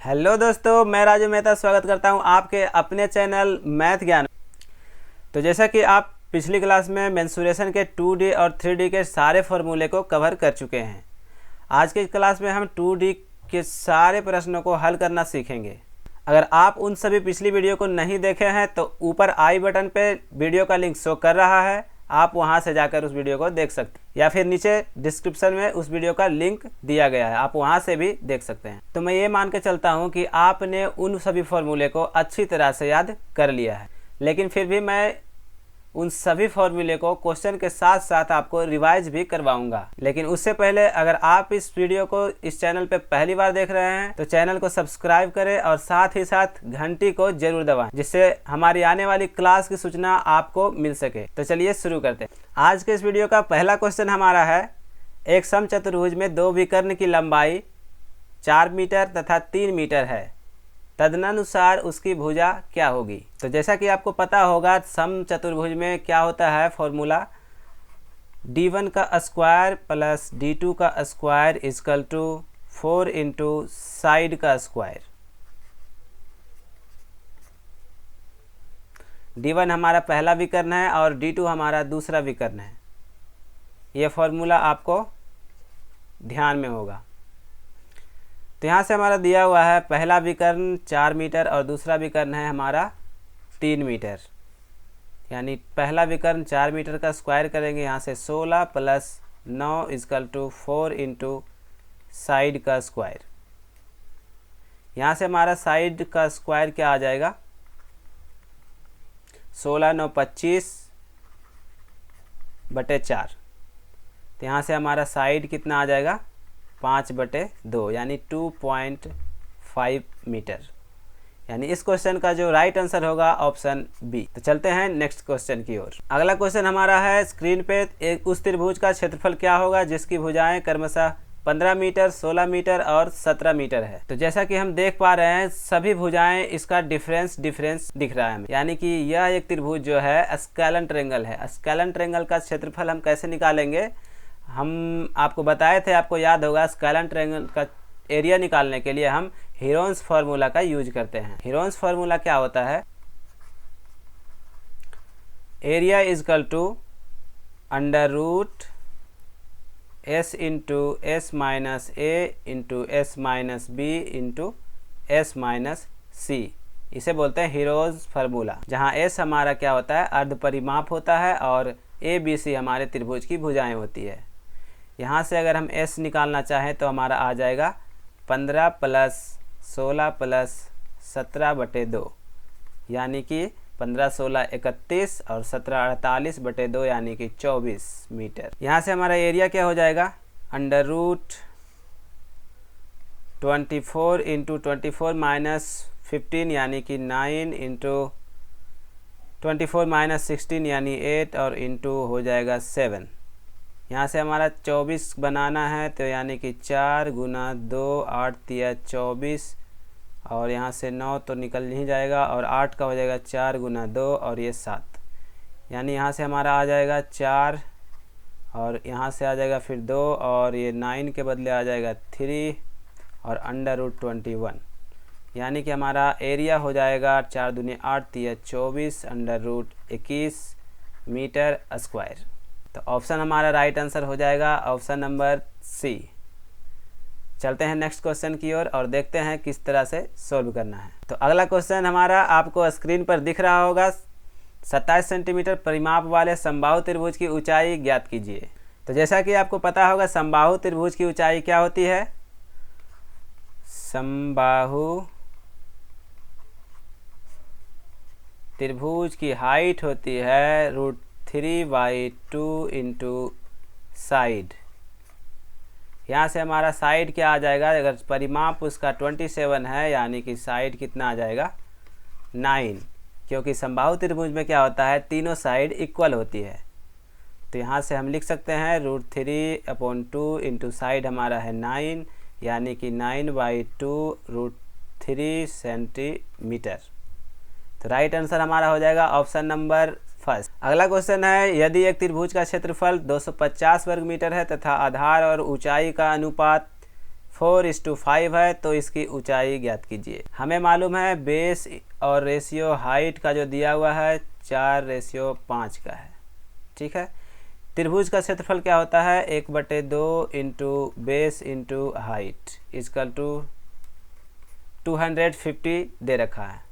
Hello दोस्तों, मैं राजू मेहता स्वागत करता हूं आपके अपने चैनल मैथ ज्ञान। तो जैसा कि आप पिछली क्लास में मेंसुरेशन के 2D और 3D के सारे फॉर्मूले को कवर कर चुके हैं। आज की क्लास में हम 2D के सारे प्रश्नों को हल करना सीखेंगे। अगर आप उन सभी पिछली वीडियो को नहीं देखे हैं तो ऊपर आई बटन पे वीडियो का लिंक शो कर रहा है, आप वहां से जाकर उस वीडियो को देख सकते हैं, या फिर नीचे डिस्क्रिप्शन में उस वीडियो का लिंक दिया गया है, आप वहां से भी देख सकते हैं। तो मैं ये मान के चलता हूं कि आपने उन सभी फॉर्मूले को अच्छी तरह से याद कर लिया है, लेकिन फिर भी मैं उन सभी फॉर्मूले को क्वेश्चन के साथ साथ आपको रिवाइज भी करवाऊंगा। लेकिन उससे पहले अगर आप इस वीडियो को इस चैनल पे पहली बार देख रहे हैं तो चैनल को सब्सक्राइब करें और साथ ही साथ घंटी को जरूर दबाएं, जिससे हमारी आने वाली क्लास की सूचना आपको मिल सके। तो चलिए शुरू करते हैं। आज के इस वीडियो का पहला क्वेश्चन हमारा है, एक समचतुर्भुज में दो विकर्ण की लंबाई 4 मीटर तथा 3 मीटर है, तदनुसार उसकी भुजा क्या होगी। तो जैसा कि आपको पता होगा समचतुर्भुज में क्या होता है फॉर्मूला, d1 का स्क्वायर प्लस d2 का square equal to 4 into side का स्क्वायर। d1 हमारा पहला विकर्ण है और d2 हमारा दूसरा विकर्ण है। यह फॉर्मूला आपको ध्यान में होगा। तो यहाँ से हमारा दिया हुआ है पहला विकर्ण 4 मीटर और दूसरा विकर्ण है हमारा 3 मीटर, यानी पहला विकर्ण 4 मीटर का स्क्वायर करेंगे, यहाँ से 16 plus 9 equal to 4 into side का स्क्वायर। यहाँ से हमारा साइड का स्क्वायर क्या आ जाएगा, 16 9 25 बटे 4। तो यहाँ से हमारा साइड कितना आ जाएगा, 5/2 यानी 2.5 मीटर। यानी इस क्वेश्चन का जो राइट आंसर होगा ऑप्शन बी। तो चलते हैं नेक्स्ट क्वेश्चन की ओर। अगला क्वेश्चन हमारा है, स्क्रीन पे एक उस त्रिभुज का क्षेत्रफल क्या होगा जिसकी भुजाएं क्रमशः 15 मीटर 16 मीटर और 17 मीटर है। तो जैसा कि हम देख पा रहे हैं सभी भुजाएं इसका डिफरेंस दिख रहा है हमें, यानी कि यह एक त्रिभुज जो है स्केलन ट्रायंगल है। स्केलन ट्रायंगल का क्षेत्रफल हम कैसे निकालेंगे, हम आपको बताए थे, आपको याद होगा स्केलन ट्रायंगल का एरिया निकालने के लिए हम हीरोन्स फार्मूला का यूज करते हैं। हीरोन्स फार्मूला क्या होता है, area is equal to under root S into S minus A into S minus B into S minus C. इसे बोलते हैं हीरोन्स फार्मूला, जहाँ एस हमारा क्या होता है, अर्ध परिमाप होता है और ए बी सी हमारे त्रिभुज की भुजाएं होती है। यहाँ से अगर हम s निकालना चाहें तो हमारा आ जाएगा 15 प्लस 16 प्लस 17/2, यानी कि 15 16 31 और 17 48/2 यानी कि 24 मीटर। यहाँ से हमारा एरिया क्या हो जाएगा, अंडर रूट 24 इंटू 24 माइनस 15 यानी कि 9 इंटू 24 माइनस 16 यानी 8 और इंटू हो जाएगा 7। यहाँ से हमारा 24 बनाना है तो यानी कि 4 गुना 2 8 तिया 24 और यहाँ से 9 तो निकल नहीं जाएगा और 8 का हो जाएगा 4 गुना 2 और ये 7, यानी यहाँ से हमारा आ जाएगा 4 और यहाँ से आ जाएगा फिर 2 और ये 9 के बदले आ जाएगा 3 और अंडर रूट 21, यानी कि हमारा एरिया हो जाएगा 4 दूनी 8 तिया 24 अंडर रूट 21 मीटर स्क्वायर। तो ऑप्शन हमारा राइट आंसर हो जाएगा ऑप्शन नंबर सी। चलते हैं नेक्स्ट क्वेश्चन की ओर और देखते हैं किस तरह से सॉल्व करना है। तो अगला क्वेश्चन हमारा आपको स्क्रीन पर दिख रहा होगा, 27 सेंटीमीटर परिमाप वाले समबाहु त्रिभुज की ऊंचाई ज्ञात कीजिए। तो जैसा कि आपको पता होगा समबाहु त्रिभुज की ऊंचाई क्या होती है, समबाहु त्रिभुज की हाइट होती है √3/2 इंटू साइड। यहाँ से हमारा साइड क्या आ जाएगा, अगर परिमाप उसका 27 है यानी कि साइड कितना आ जाएगा 9, क्योंकि समबाहु त्रिभुज में क्या होता है, तीनों साइड इक्वल होती है। तो यहाँ से हम लिख सकते हैं √3/2 इंटू साइड हमारा है 9, यानी कि 9/2 √3 सेंटीमीटर। तो राइट आंसर हमारा हो जाएगा ऑप्शन नंबर फर्स्ट। अगला क्वेश्चन है, यदि एक त्रिभुज का क्षेत्रफल 250 वर्ग मीटर है तथा आधार और ऊंचाई का अनुपात 4:5 है, तो इसकी ऊंचाई ज्ञात कीजिए। हमें मालूम है बेस और रेशियो हाइट का जो दिया हुआ है 4:5 का है। ठीक है, त्रिभुज का क्षेत्रफल क्या होता है, 1/2 into base into height equal to 250 दे रखा है।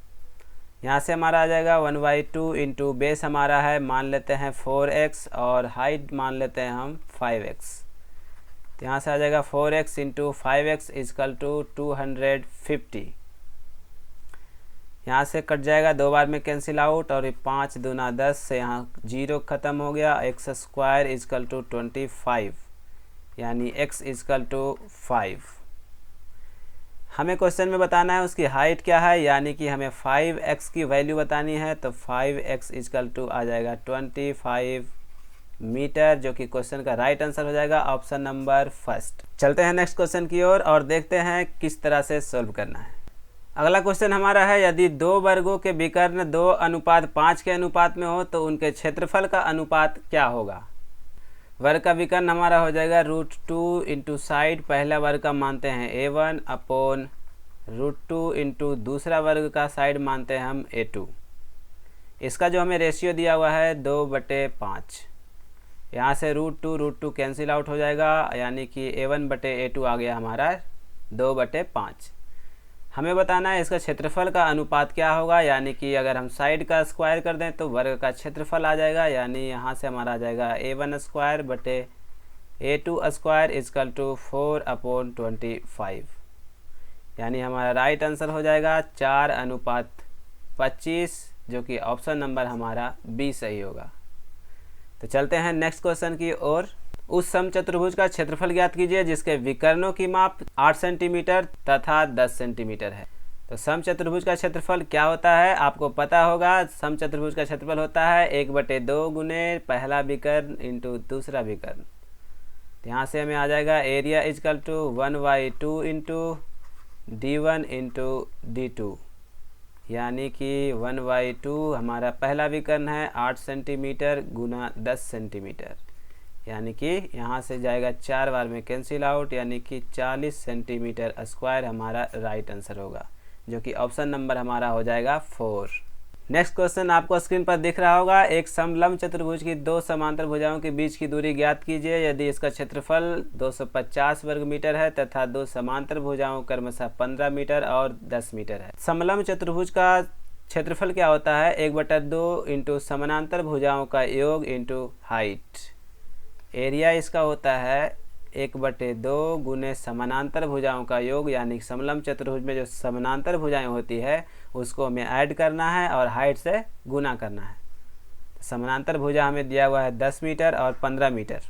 यहाँ से हमारा आ जाएगा 1/2 इंटू बेस हमारा है, मान लेते हैं 4x, और हाइट मान लेते हैं हम 5x। तो यहाँ से आ जाएगा 4x into 5x is equal to 250। यहाँ से कट जाएगा, 2 बार में कैंसिल आउट, और 5 दूना 10 से यहाँ 0 ख़त्म हो गया। x² इजकल टू 25, यानी x इजकल टू 5। हमें क्वेश्चन में बताना है उसकी हाइट क्या है, यानी कि हमें 5x की वैल्यू बतानी है। तो 5x इजकल टू आ जाएगा 25 मीटर, जो कि क्वेश्चन का राइट आंसर हो जाएगा ऑप्शन नंबर फर्स्ट। चलते हैं नेक्स्ट क्वेश्चन की ओर और देखते हैं किस तरह से सॉल्व करना है। अगला क्वेश्चन हमारा है, यदि 2 वर्गों के विकर्ण 2:5 के अनुपात में हो तो उनके क्षेत्रफल का अनुपात क्या होगा। वर्ग का विकर्ण हमारा हो जाएगा √2 इंटू साइड, पहला वर्ग का मानते हैं a1 अपॉन √2 इंटू दूसरा वर्ग का साइड मानते हैं हम a2। इसका जो हमें रेशियो दिया हुआ है 2/5। यहाँ से √2 कैंसिल आउट हो जाएगा, यानी कि a1/a2 आ गया हमारा 2/5। हमें बताना है इसका क्षेत्रफल का अनुपात क्या होगा, यानी कि अगर हम साइड का स्क्वायर कर दें तो वर्ग का क्षेत्रफल आ जाएगा, यानी यहाँ से हमारा आ जाएगा a1²/a2² इजकल टू 4/25, यानी हमारा राइट आंसर हो जाएगा 4:25, जो कि ऑप्शन नंबर हमारा बी सही होगा। तो चलते हैं नेक्स्ट क्वेश्चन की ओर। उस समचतुर्भुज का क्षेत्रफल ज्ञात कीजिए जिसके विकर्णों की माप 8 सेंटीमीटर तथा 10 सेंटीमीटर है। तो समचतुर्भुज का क्षेत्रफल क्या होता है आपको पता होगा। समचतुर्भुज का क्षेत्रफल होता है 1/2 गुने पहला विकर्ण इंटू दूसरा विकर्ण। तो यहाँ से हमें आ जाएगा area is equal to 1/2 into d1 into d2, यानी कि 1/2 हमारा पहला विकर्ण है 8 सेंटीमीटर गुना 10 सेंटीमीटर, यानी कि यहाँ से जाएगा 4 बार में कैंसिल आउट, यानी कि 40 सेंटीमीटर स्क्वायर हमारा राइट आंसर होगा, जो कि ऑप्शन नंबर हमारा हो जाएगा 4। नेक्स्ट क्वेश्चन आपको स्क्रीन पर दिख रहा होगा। एक समलंब चतुर्भुज की 2 समांतर भुजाओं के बीच की दूरी ज्ञात कीजिए यदि इसका क्षेत्रफल 250 वर्ग मीटर है तथा 2 समांतर भुजाओं क्रमशः 15 मीटर और 10 मीटर है। समलंब चतुर्भुज का क्षेत्रफल क्या होता है, 1/2 इंटू समानांतर भुजाओं का योग इंटू हाइट। एरिया इसका होता है 1/2 गुने समानांतर भुजाओं का योग, यानी समलंब चतुर्भुज में जो समानांतर भुजाएं होती है उसको हमें ऐड करना है और हाइट से गुना करना है। तो समानांतर भुजा हमें दिया हुआ है 10 मीटर और 15 मीटर।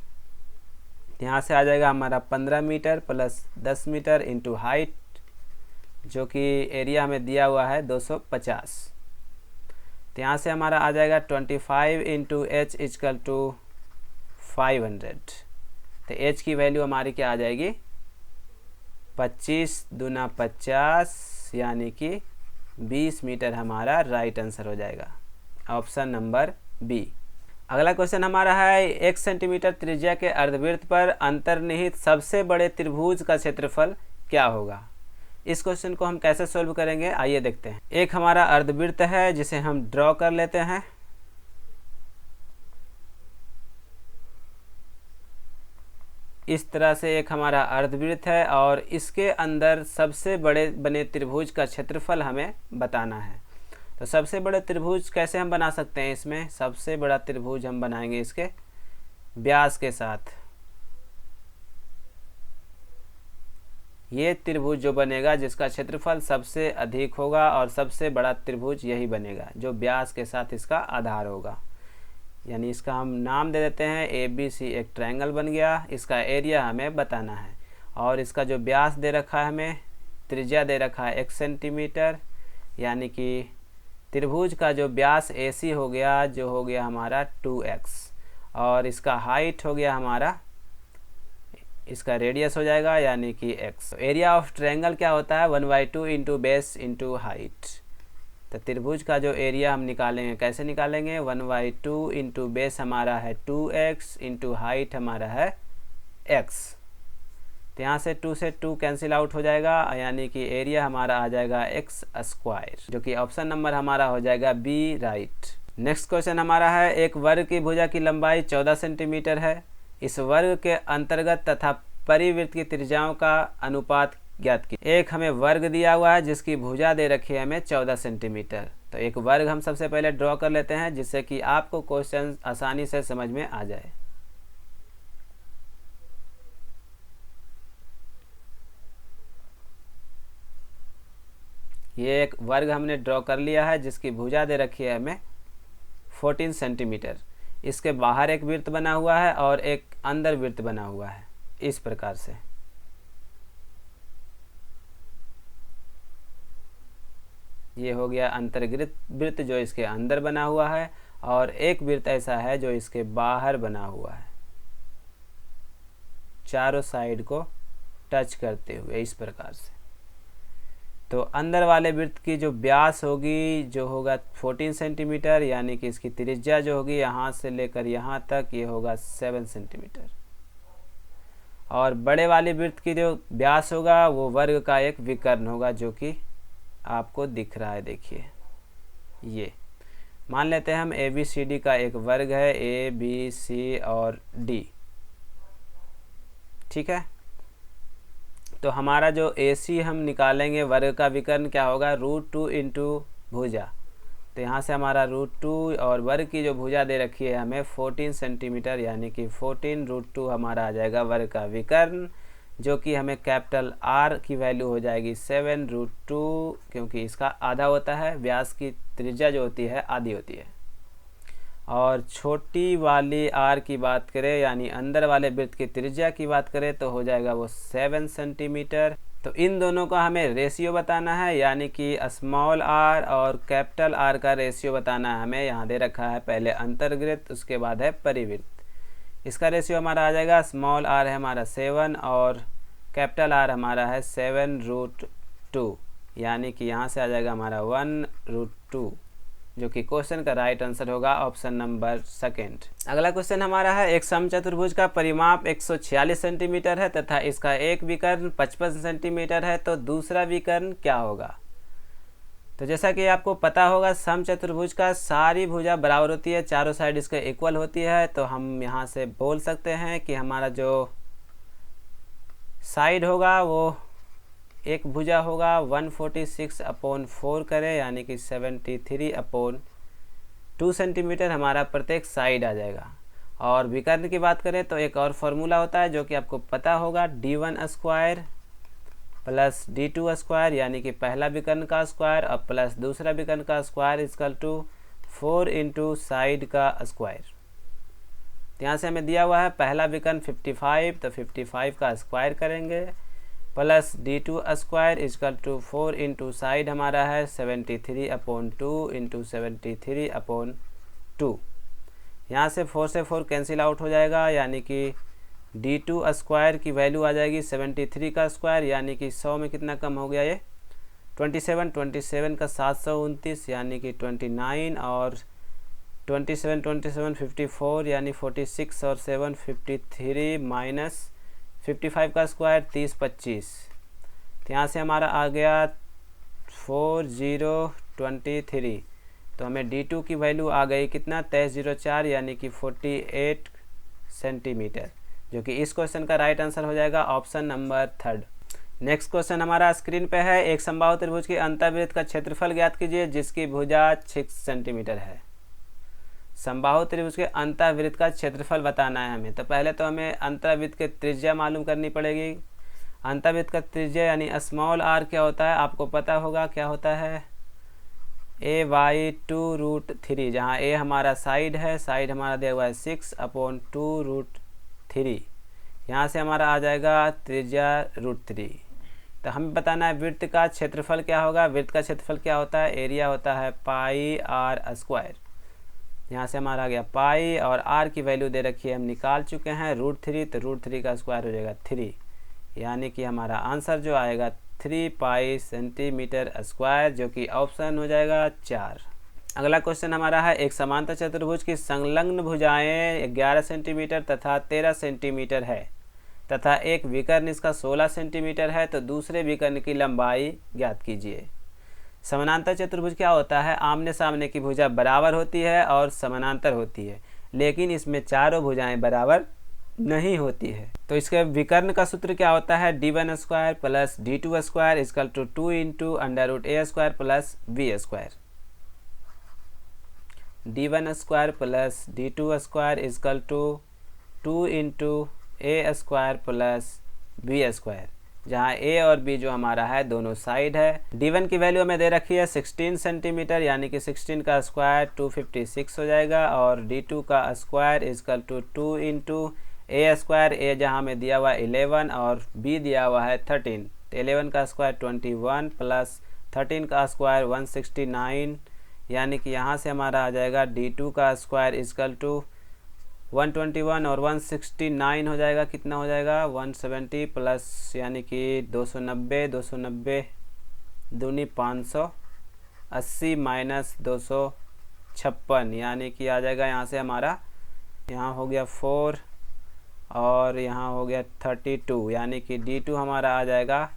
यहाँ से आ जाएगा हमारा 15 meter plus 10 meter into height, जो कि एरिया हमें दिया हुआ है 250। तो यहाँ से हमारा आ जाएगा 25 इंटू h इजकल टू 500। तो h की वैल्यू हमारी क्या आ जाएगी 25 दूना 50, यानी कि 20 मीटर हमारा राइट आंसर हो जाएगा ऑप्शन नंबर बी। अगला क्वेश्चन हमारा है 1 सेंटीमीटर त्रिज्या के अर्धवृत्त पर अंतर्निहित सबसे बड़े त्रिभुज का क्षेत्रफल क्या होगा। इस क्वेश्चन को हम कैसे सोल्व करेंगे आइए देखते हैं। एक हमारा अर्धवृत्त है जिसे हम ड्रॉ कर लेते हैं। इस तरह से एक हमारा अर्धवृत्त है और इसके अंदर सबसे बड़े बने त्रिभुज का क्षेत्रफल हमें बताना है। तो सबसे बड़े त्रिभुज कैसे हम बना सकते हैं, इसमें सबसे बड़ा त्रिभुज हम बनाएंगे इसके व्यास के साथ। ये त्रिभुज जो बनेगा जिसका क्षेत्रफल सबसे अधिक होगा और सबसे बड़ा त्रिभुज यही बनेगा जो व्यास के साथ इसका आधार होगा, यानी इसका हम नाम दे देते हैं ABC। एक ट्रायंगल बन गया। इसका एरिया हमें बताना है और इसका जो व्यास दे रखा है हमें त्रिज्या दे रखा है 1 सेंटीमीटर, यानी कि त्रिभुज का जो व्यास AC हो गया जो हो गया हमारा 2x और इसका हाइट हो गया हमारा, इसका रेडियस हो जाएगा यानी कि x। एरिया ऑफ ट्रायंगल क्या होता है 1/2 इंटू बेस इंटू हाइट। तो त्रिभुज का जो एरिया हम निकालेंगे कैसे निकालेंगे 1/2 इंटू बेस हमारा है 2x इंटू हाइट हमारा है x। तो यहाँ से 2 कैंसिल आउट हो जाएगा, यानी कि एरिया हमारा आ जाएगा एक्स स्क्वायर, जो कि ऑप्शन नंबर हमारा हो जाएगा बी राइट। नेक्स्ट क्वेश्चन हमारा है, एक वर्ग की भुजा की लंबाई 14 सेंटीमीटर है। इस वर्ग के अंतर्गत तथा परिवृत्त की त्रिज्याओं का अनुपात ज्ञात की। एक हमें वर्ग दिया हुआ है जिसकी भुजा दे रखी है हमें 14 सेंटीमीटर। तो एक वर्ग हम सबसे पहले ड्रॉ कर लेते हैं जिससे कि आपको क्वेश्चन आसानी से समझ में आ जाए। ये एक वर्ग हमने ड्रॉ कर लिया है जिसकी भुजा दे रखी है हमें 14 सेंटीमीटर। इसके बाहर एक वृत्त बना हुआ है और एक अंदर वृत्त बना हुआ है, इस प्रकार से। ये हो गया अंतर्गृत वृत्त जो इसके अंदर बना हुआ है, और एक वृत्त ऐसा है जो इसके बाहर बना हुआ है, चारों साइड को टच करते हुए, इस प्रकार से। तो अंदर वाले वृत्त की जो व्यास होगी जो होगा 14 सेंटीमीटर, यानी कि इसकी त्रिज्या जो होगी यहाँ से लेकर यहाँ तक ये होगा 7 सेंटीमीटर। और बड़े वाले वृत्त की जो व्यास होगा वो वर्ग का एक विकर्ण होगा जो कि आपको दिख रहा है, देखिए। ये मान लेते हैं हम ABCD का एक वर्ग है, ABC और D, ठीक है। तो हमारा जो AC हम निकालेंगे वर्ग का विकर्ण क्या होगा, √2 इंटू भुजा। तो यहाँ से हमारा √2 और वर्ग की जो भुजा दे रखी है हमें 14 सेंटीमीटर, यानी कि 14√2 हमारा आ जाएगा वर्ग का विकर्ण, जो कि हमें कैपिटल R की वैल्यू हो जाएगी 7√2, क्योंकि इसका आधा होता है, व्यास की त्रिज्या जो होती है आधी होती है। और छोटी वाली R की बात करें, यानी अंदर वाले वृत्त की त्रिज्या की बात करें, तो हो जाएगा वो 7 सेंटीमीटर। तो इन दोनों का हमें रेशियो बताना है, यानी कि स्मॉल r और कैपिटल R का रेशियो बताना है हमें। यहाँ दे रखा है पहले अंतर्वृत्त, उसके बाद है परिवृत्त। इसका रेशियो हमारा आ जाएगा, स्मॉल r है हमारा 7 और कैपिटल R हमारा है 7√2, यानी कि यहाँ से आ जाएगा हमारा 1√2, जो कि क्वेश्चन का राइट आंसर होगा ऑप्शन नंबर सेकंड। अगला क्वेश्चन हमारा है, एक समचतुर्भुज का परिमाप 146 सेंटीमीटर है तथा इसका एक विकर्ण 55 सेंटीमीटर है, तो दूसरा विकर्ण क्या होगा। तो जैसा कि आपको पता होगा समचतुर्भुज का सारी भुजा बराबर होती है, चारों साइड इसके इक्वल होती है। तो हम यहाँ से बोल सकते हैं कि हमारा जो साइड होगा वो एक भुजा होगा 146/4 करें, यानी कि 73/2 सेंटीमीटर हमारा प्रत्येक साइड आ जाएगा। और विकर्ण की बात करें तो एक और फॉर्मूला होता है जो कि आपको पता होगा, d1 square plus d2 square, यानी कि पहला विकर्ण का स्क्वायर और प्लस दूसरा विकर्ण का square equal to 4 into side का स्क्वायर। यहाँ से हमें दिया हुआ है पहला विकर्ण 55, तो 55 का स्क्वायर करेंगे plus d2 square equal to 4 into side हमारा है 73/2 इंटू 73/2। यहाँ से 4 से 4 कैंसिल आउट हो जाएगा, यानी कि d2 स्क्वायर की वैल्यू आ जाएगी 73 का स्क्वायर, यानी कि 100 में कितना कम हो गया ये 27 का 729, यानी कि 29, और 27 54 यानी 46 और 7 53 माइनस 55 का स्क्वायर 30 25। तो यहाँ से हमारा आ गया 4023। तो हमें d2 की वैल्यू आ गई कितना 2304, यानी कि 48 सेंटीमीटर, जो कि इस क्वेश्चन का राइट आंसर हो जाएगा option number third. Next question हमारा स्क्रीन पे है, एक समबाहु त्रिभुज के अंतःवृत्त का क्षेत्रफल ज्ञात कीजिए जिसकी भुजा 6 सेंटीमीटर है। समबाहु त्रिभुज के अंतःवृत्त का क्षेत्रफल बताना है हमें। तो पहले तो हमें अंतःवृत्त की त्रिज्या मालूम करनी पड़ेगी। अंतःवृत्त का त्रिज्या यानी स्मॉल r क्या होता है, आपको पता होगा क्या होता है, a/2√3, जहाँ a हमारा साइड है, साइड हमारा दिया हुआ है 6/2√3। यहाँ से हमारा आ जाएगा त्रिज्या √3। तो हमें बताना है वृत्त का क्षेत्रफल क्या होगा। वृत्त का क्षेत्रफल क्या होता है, एरिया होता है πr²। यहाँ से हमारा आ गया पाई, और r की वैल्यू दे रखी है हम निकाल चुके हैं √3, तो √3 का स्क्वायर हो जाएगा 3, यानी कि हमारा आंसर जो आएगा 3 पाई सेंटीमीटर स्क्वायर, जो कि ऑप्शन हो जाएगा 4। अगला क्वेश्चन हमारा है, एक समांतर चतुर्भुज की संलग्न भुजाएं 11 सेंटीमीटर तथा 13 सेंटीमीटर है। तथा एक विकर्ण इसका 16 सेंटीमीटर है, तो दूसरे विकर्ण की लंबाई ज्ञात कीजिए। समानांतर चतुर्भुज क्या होता है? आमने सामने की भुजा बराबर होती है और समानांतर होती है, लेकिन इसमें चारों भुजाएं बराबर नहीं होती है। तो इसके विकर्ण का सूत्र क्या होता है? d1² plus d2² equal to 2 into √a² plus b²। d1² plus d2² equal to 2 into a² plus b², जहाँ a और b जो हमारा है दोनों साइड है। d1 की वैल्यू हमें दे रखी है 16 सेंटीमीटर, यानी कि 16 का स्क्वायर 256 हो जाएगा, और d2 का square equal to 2 into a², a जहाँ हमें दिया हुआ है 11 और b दिया हुआ है 13, तो 11 का स्क्वायर 21 प्लस 13 का स्क्वायर 169, यानी कि यहाँ से हमारा आ जाएगा d2 का स्क्वायर इक्वल टू 121 और 169 हो जाएगा, कितना हो जाएगा 170 प्लस यानी कि 290, 290 दूनी 580 माइनस 256, यानी कि आ जाएगा यहाँ से हमारा, यहाँ हो गया 4 और यहाँ हो गया 32, यानी कि d2 हमारा आ जाएगा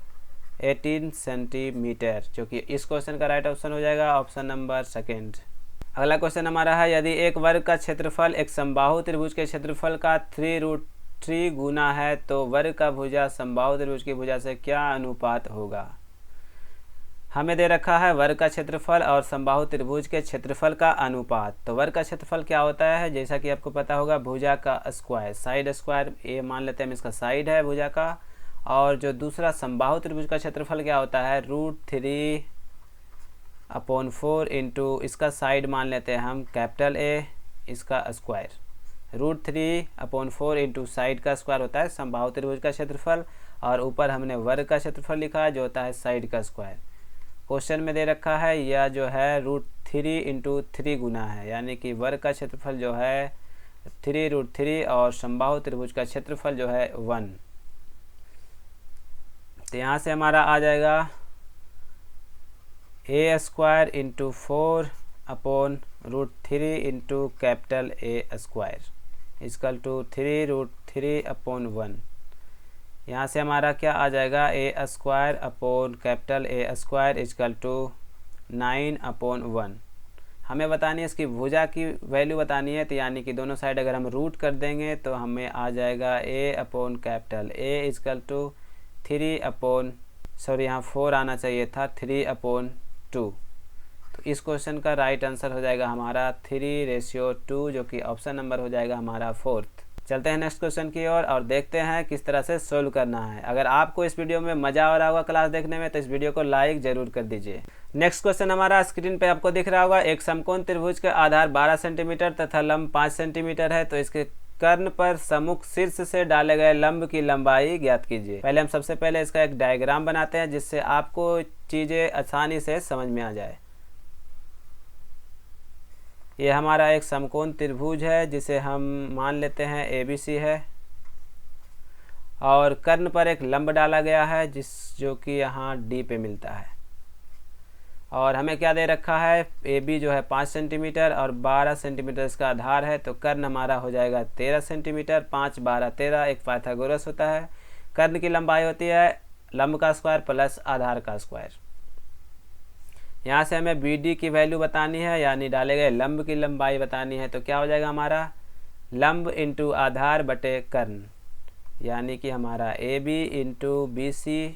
18 सेंटीमीटर, जो कि इस क्वेश्चन का राइट ऑप्शन हो जाएगा ऑप्शन नंबर सेकेंड। अगला क्वेश्चन हमारा है, यदि एक वर्ग का क्षेत्रफल एक समबाहु त्रिभुज के क्षेत्रफल का 3√3 गुना है, तो वर्ग का भुजा समबाहु त्रिभुज की भुजा से क्या अनुपात होगा? हमें दे रखा है वर्ग का क्षेत्रफल और समबाहु त्रिभुज के क्षेत्रफल का अनुपात। तो वर्ग का क्षेत्रफल क्या होता है? जैसा कि आपको पता होगा, भुजा का स्क्वायर, साइड स्क्वायर, ये मान लेते हैं हम इसका साइड है भुजा का, और जो दूसरा समबाहु त्रिभुज का क्षेत्रफल क्या होता है? √3/4 इंटू इसका साइड मान लेते हैं हम कैपिटल A, इसका स्क्वायर, √3/4 इंटू साइड का स्क्वायर होता है समबाहु त्रिभुज का क्षेत्रफल, और ऊपर हमने वर्ग का क्षेत्रफल लिखा है जो होता है साइड का स्क्वायर। क्वेश्चन में दे रखा है यह जो है √3 इंटू 3 गुना है, यानी कि वर्ग का क्षेत्रफल जो है 3√3 और समबाहु त्रिभुज का क्षेत्रफल जो है 1। तो यहाँ से हमारा आ जाएगा a² into 4/√3 into capital A square equal to 3√3/1। यहाँ से हमारा क्या आ जाएगा? a² capital A square equal to 9/1। हमें बतानी है इसकी भुजा की वैल्यू बतानी है, तो यानी कि दोनों साइड अगर हम रूट कर देंगे तो हमें आ जाएगा a/कैपिटल A इक्वल टू 3 यहाँ 4 आना चाहिए था, 3/2। तो इस क्वेश्चन का राइट आंसर हो जाएगा हमारा 3:2, जो कि ऑप्शन नंबर हो जाएगा हमारा 4th। चलते हैं नेक्स्ट क्वेश्चन की ओर और देखते हैं किस तरह से सोल्व करना है। अगर आपको इस वीडियो में मज़ा आ रहा होगा क्लास देखने में, तो इस वीडियो को लाइक जरूर कर दीजिए। नेक्स्ट क्वेश्चन हमारा स्क्रीन पे आपको दिख रहा होगा, एक समकोण त्रिभुज का आधार 12 सेंटीमीटर तथा लंब 5 सेंटीमीटर है, तो इसके कर्ण पर सम्मुख शीर्ष से डाले गए लंब की लंबाई ज्ञात कीजिए। पहले हम सबसे पहले इसका एक डायग्राम बनाते हैं, जिससे आपको चीज़ें आसानी से समझ में आ जाए। ये हमारा एक समकोण त्रिभुज है, जिसे हम मान लेते हैं ABC है, और कर्ण पर एक लंब डाला गया है जो कि यहाँ D पे मिलता है। और हमें क्या दे रखा है? AB जो है 5 सेंटीमीटर और 12 सेंटीमीटर इसका आधार है, तो कर्ण हमारा हो जाएगा 13 सेंटीमीटर, 5, 12, 13 एक पाइथागोरस होता है। कर्ण की लंबाई होती है लंब का स्क्वायर प्लस आधार का स्क्वायर। यहाँ से हमें BD की वैल्यू बतानी है, यानी डाले गए लंब की लंबाई बतानी है, तो क्या हो जाएगा हमारा लंब इंटू आधार बटे कर्ण, यानी कि हमारा AB इंटू BC/AC।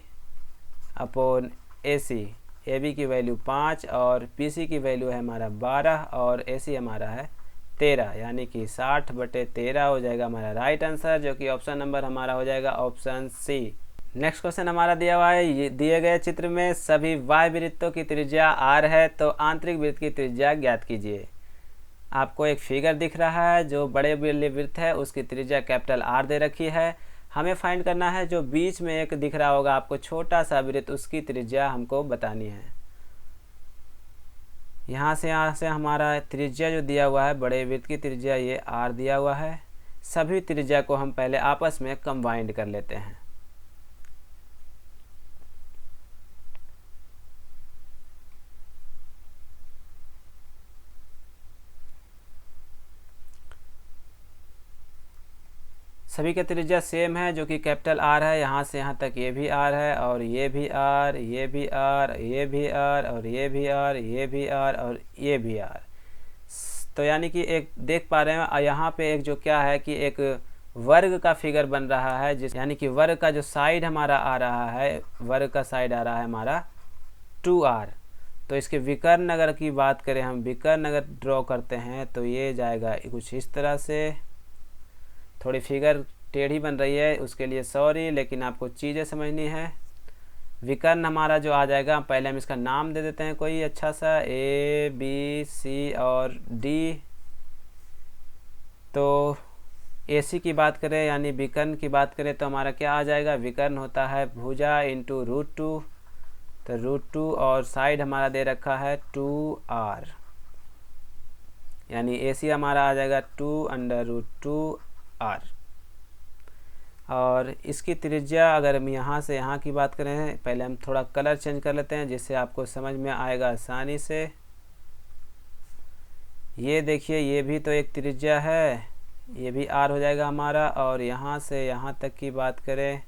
AB की वैल्यू 5 और BC की वैल्यू है हमारा 12 और AC हमारा है 13, यानी कि 60/13 हो जाएगा हमारा राइट आंसर, जो कि ऑप्शन नंबर हमारा हो जाएगा ऑप्शन C। नेक्स्ट क्वेश्चन हमारा दिया हुआ है, ये दिए गए चित्र में सभी बाह्य वृत्तों की त्रिज्या r है, तो आंतरिक वृत्त की त्रिज्या ज्ञात कीजिए। आपको एक फिगर दिख रहा है, जो बड़े वृत्त है उसकी त्रिज्या कैपिटल R दे रखी है। हमें फाइंड करना है जो बीच में एक दिख रहा होगा आपको छोटा सा वृत्त, उसकी त्रिज्या हमको बतानी है। यहाँ से हमारा त्रिज्या जो दिया हुआ है बड़े वृत्त की त्रिज्या, ये R दिया हुआ है। सभी त्रिज्या को हम पहले आपस में कंबाइंड कर लेते हैं। सभी का त्रिज्या सेम है जो कि कैपिटल आर है। यहाँ से यहाँ तक ये भी आर है और ये भी आर, ये भी आर, ये भी आर और ये भी आर, ये भी आर और ये भी आर। तो यानी कि एक देख पा रहे हैं यहाँ पे एक जो क्या है कि एक वर्ग का फिगर बन रहा है, जिस यानी कि वर्ग का जो साइड हमारा आ रहा है, वर्ग का साइड आ रहा है हमारा 2r। तो इसके विकर्ण अगर की बात करें, हम विकर्ण अगर ड्रॉ करते हैं तो ये जाएगा कुछ इस तरह से। थोड़ी फिगर टेढ़ी बन रही है, उसके लिए सॉरी, लेकिन आपको चीज़ें समझनी है। विकर्ण हमारा जो आ जाएगा, पहले हम इसका नाम दे देते हैं कोई अच्छा सा, ए बी सी और डी। तो AC की बात करें यानी विकर्ण की बात करें तो हमारा क्या आ जाएगा, विकर्ण होता है भुजा इंटू √2। तो √2 और साइड हमारा दे रखा है 2r, यानी AC हमारा आ जाएगा 2√2r। और इसकी त्रिज्या अगर हम यहाँ से यहाँ की बात करें, पहले हम थोड़ा कलर चेंज कर लेते हैं जिससे आपको समझ में आएगा आसानी से। ये देखिए, ये भी तो एक त्रिज्या है, ये भी r हो जाएगा हमारा। और यहाँ से यहाँ तक की बात करें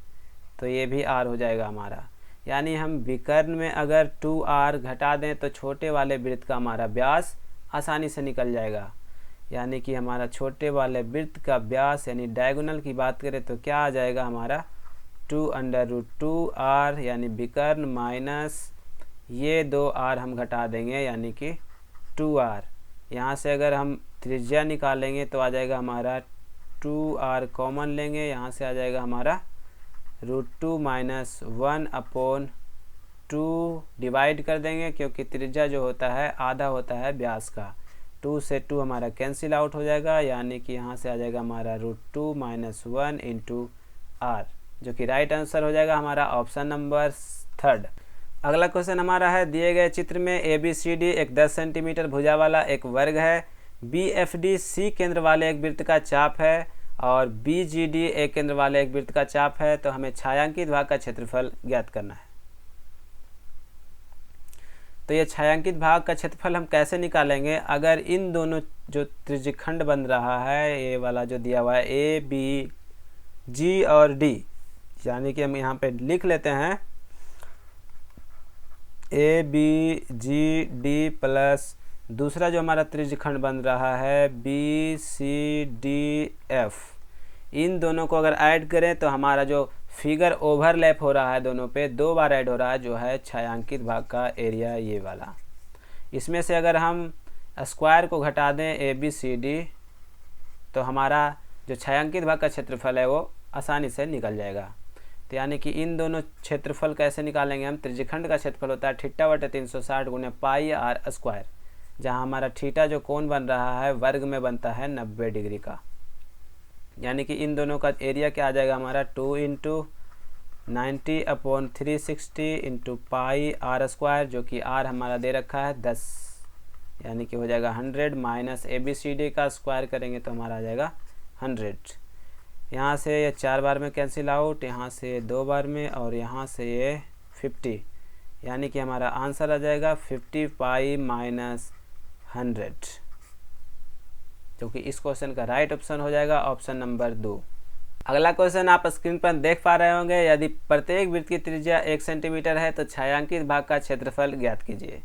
तो ये भी r हो जाएगा हमारा। यानी हम विकर्ण में अगर 2r घटा दें तो छोटे वाले वृत्त का हमारा व्यास आसानी से निकल जाएगा। यानी कि हमारा छोटे वाले वृत्त का व्यास यानी डायगोनल की बात करें तो क्या आ जाएगा हमारा 2√2r, यानी विकर्ण माइनस ये 2r हम घटा देंगे यानी कि 2r। यहाँ से अगर हम त्रिज्या निकालेंगे तो आ जाएगा हमारा 2r कॉमन लेंगे, यहाँ से आ जाएगा हमारा √2 माइनस 1/2 डिवाइड कर देंगे, क्योंकि त्रिज्या जो होता है आधा होता है व्यास का। 2 से 2 हमारा कैंसिल आउट हो जाएगा, यानी कि यहाँ से आ जाएगा हमारा √2 माइनस 1 इंटू r, जो कि राइट आंसर हो जाएगा हमारा ऑप्शन नंबर 3। अगला क्वेश्चन हमारा है, दिए गए चित्र में ABCD एक 10 सेंटीमीटर भुजा वाला एक वर्ग है, BFD C केंद्र वाले एक वृत्त का चाप है और BGD एक केंद्र वाले एक वृत्त का चाप है। तो हमें छायांकित भाग का क्षेत्रफल ज्ञात करना है। तो ये छायांकित भाग का क्षेत्रफल हम कैसे निकालेंगे, अगर इन दोनों जो त्रिज्यखंड बन रहा है, ये वाला जो दिया हुआ है ABG और D, यानी कि हम यहाँ पे लिख लेते हैं ABGD प्लस दूसरा जो हमारा त्रिज्यखंड बन रहा है BCDF। इन दोनों को अगर ऐड करें तो हमारा जो फिगर ओवरलैप हो रहा है दोनों पे 2 बार ऐड हो रहा है, जो है छायांकित भाग का एरिया ये वाला। इसमें से अगर हम स्क्वायर को घटा दें ABCD तो हमारा जो छायांकित भाग का क्षेत्रफल है वो आसानी से निकल जाएगा। तो यानी कि इन दोनों क्षेत्रफल कैसे निकालेंगे हम, त्रिज्यखंड का क्षेत्रफल होता है θ/360 गुने πr², जहाँ हमारा थीटा जो कोण बन रहा है वर्ग में बनता है 90 डिग्री का। यानी कि इन दोनों का एरिया क्या आ जाएगा हमारा 2 × 90/360 × πr², जो कि r हमारा दे रखा है 10, यानी कि हो जाएगा 100 माइनस ABCD का स्क्वायर करेंगे तो हमारा आ जाएगा 100। यहाँ से ये 4 बार में कैंसिल आउट, यहाँ से 2 बार में और यहाँ से ये 50, यानी कि हमारा आंसर आ जाएगा 50 पाई माइनस 100, जो कि इस क्वेश्चन का राइट ऑप्शन हो जाएगा ऑप्शन नंबर 2। अगला क्वेश्चन आप स्क्रीन पर देख पा रहे होंगे, यदि प्रत्येक वृत्त की त्रिज्या 1 सेंटीमीटर है तो छायांकित भाग का क्षेत्रफल ज्ञात कीजिए।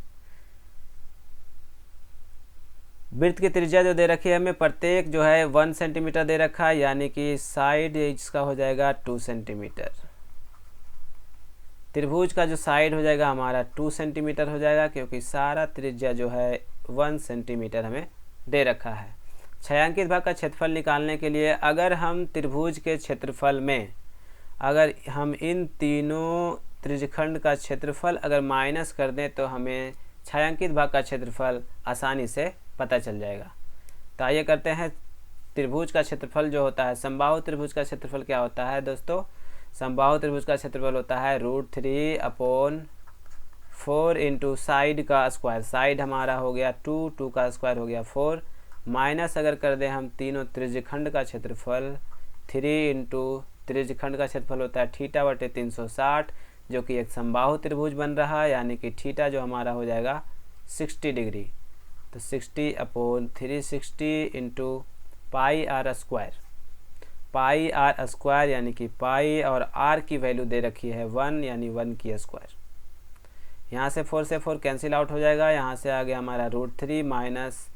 वृत्त की त्रिज्या जो दे रखी है हमें, प्रत्येक जो है 1 सेंटीमीटर दे रखा है, यानी कि साइड इसका हो जाएगा 2 सेंटीमीटर। त्रिभुज का जो साइड हो जाएगा हमारा 2 सेंटीमीटर हो जाएगा, क्योंकि सारा त्रिज्या जो है 1 सेंटीमीटर हमें दे रखा है। छायांकित भाग का क्षेत्रफल निकालने के लिए अगर हम त्रिभुज के क्षेत्रफल में अगर हम इन तीनों त्रिज्यखंड का क्षेत्रफल अगर माइनस कर दें तो हमें छायांकित भाग का क्षेत्रफल आसानी से पता चल जाएगा। तो आइए करते हैं, त्रिभुज का क्षेत्रफल जो होता है, समबाहु त्रिभुज का क्षेत्रफल क्या होता है दोस्तों, समबाहु त्रिभुज का क्षेत्रफल होता है √3/4 इंटू साइड का स्क्वायर, साइड हमारा हो गया 2, 2 का स्क्वायर हो गया 4, माइनस अगर कर दें हम तीनों त्रिज्यखंड का क्षेत्रफल 3 इंटू त्रिज्यखंड का क्षेत्रफल होता है θ/360, जो कि एक समबाहु त्रिभुज बन रहा है, यानी कि थीटा जो हमारा हो जाएगा 60 डिग्री। तो 60/360 into πr²। Pi are square यानी कि पाई और आर की वैल्यू दे रखी है 1 यानी 1 की स्क्वायर। यहाँ से 4 से 4 कैंसिल आउट हो जाएगा, यहाँ से आ गया हमारा √3 माइनस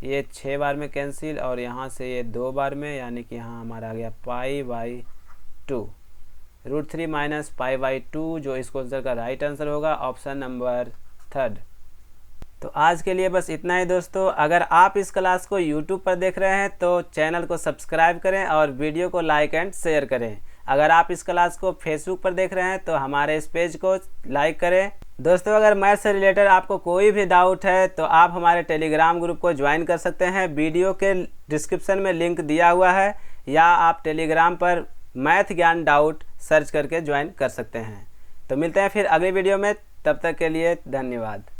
ये 6 बार में कैंसिल और यहाँ से ये 2 बार में, यानी कि यहाँ हमारा आ गया pi by 2। √3 minus pi by 2 जो इस क्वेश्चन का राइट आंसर होगा, ऑप्शन नंबर 3। तो आज के लिए बस इतना ही दोस्तों। अगर आप इस क्लास को YouTube पर देख रहे हैं तो चैनल को सब्सक्राइब करें और वीडियो को लाइक एंड शेयर करें। अगर आप इस क्लास को Facebook पर देख रहे हैं तो हमारे इस पेज को लाइक करें। दोस्तों अगर मैथ से रिलेटेड आपको कोई भी डाउट है तो आप हमारे टेलीग्राम ग्रुप को ज्वाइन कर सकते हैं। वीडियो के डिस्क्रिप्शन में लिंक दिया हुआ है, या आप टेलीग्राम पर मैथ ज्ञान डाउट सर्च करके ज्वाइन कर सकते हैं। तो मिलते हैं फिर अगली वीडियो में, तब तक के लिए धन्यवाद।